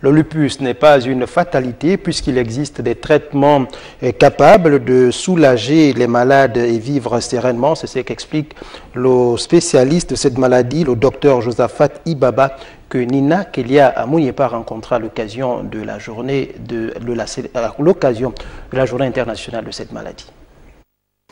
Le lupus n'est pas une fatalité puisqu'il existe des traitements capables de soulager les malades et vivre sereinement. C'est ce qu'explique le spécialiste de cette maladie, le docteur Josaphat Ibaba, que Nina Kelia Amouyepa rencontra à l'occasion de la journée internationale de cette maladie.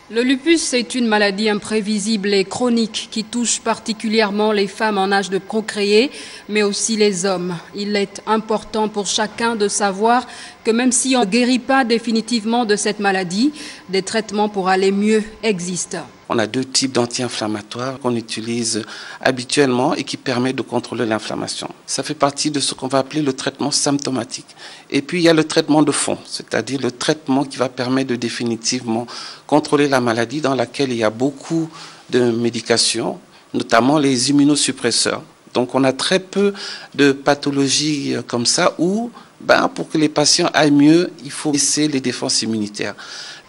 Le lupus est une maladie imprévisible et chronique qui touche particulièrement les femmes en âge de procréer, mais aussi les hommes. Il est important pour chacun de savoir que même si on ne guérit pas définitivement de cette maladie, des traitements pour aller mieux existent. On a deux types d'anti-inflammatoires qu'on utilise habituellement et qui permettent de contrôler l'inflammation. Ça fait partie de ce qu'on va appeler le traitement symptomatique. Et puis il y a le traitement de fond, c'est-à-dire le traitement qui va permettre de définitivement contrôler la maladie dans laquelle il y a beaucoup de médications, notamment les immunosuppresseurs. Donc on a très peu de pathologies comme ça où, pour que les patients aillent mieux, il faut baisser les défenses immunitaires.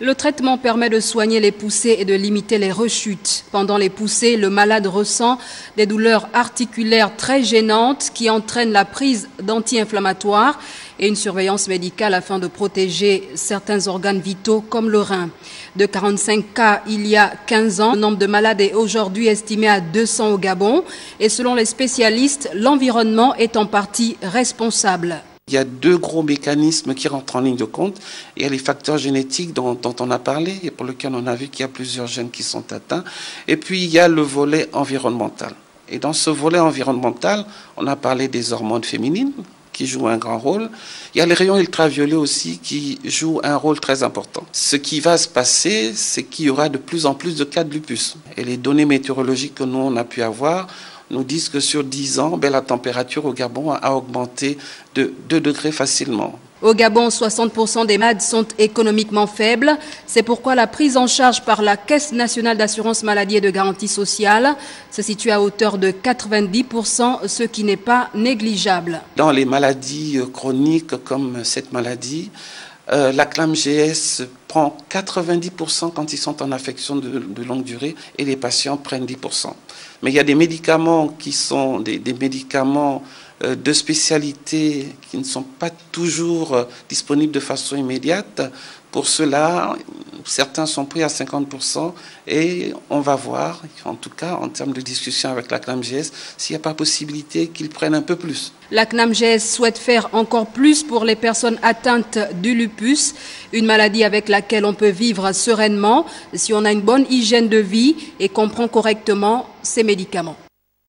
Le traitement permet de soigner les poussées et de limiter les rechutes. Pendant les poussées, le malade ressent des douleurs articulaires très gênantes qui entraînent la prise d'anti-inflammatoires et une surveillance médicale afin de protéger certains organes vitaux comme le rein. De 45 cas il y a 15 ans, le nombre de malades est aujourd'hui estimé à 200 au Gabon et selon les spécialistes, l'environnement est en partie responsable. Il y a deux gros mécanismes qui rentrent en ligne de compte. Il y a les facteurs génétiques dont on a parlé et pour lesquels on a vu qu'il y a plusieurs gènes qui sont atteints. Et puis il y a le volet environnemental. Et dans ce volet environnemental, on a parlé des hormones féminines qui jouent un grand rôle. Il y a les rayons ultraviolets aussi qui jouent un rôle très important. Ce qui va se passer, c'est qu'il y aura de plus en plus de cas de lupus. Et les données météorologiques que nous on a pu avoir nous disent que sur 10 ans, la température au Gabon a augmenté de 2 degrés facilement. Au Gabon, 60% des malades sont économiquement faibles. C'est pourquoi la prise en charge par la Caisse nationale d'assurance maladie et de garantie sociale se situe à hauteur de 90%, ce qui n'est pas négligeable. Dans les maladies chroniques comme cette maladie, la CNAMGS prend 90% quand ils sont en affection de longue durée et les patients prennent 10%. Mais il y a des médicaments qui sont des médicaments de spécialité qui ne sont pas toujours disponibles de façon immédiate. Pour cela, certains sont pris à 50% et on va voir, en tout cas en termes de discussion avec la CNAMGS, s'il n'y a pas possibilité qu'ils prennent un peu plus. La CNAMGS souhaite faire encore plus pour les personnes atteintes du lupus, une maladie avec laquelle on peut vivre sereinement si on a une bonne hygiène de vie et qu'on prend correctement ces médicaments.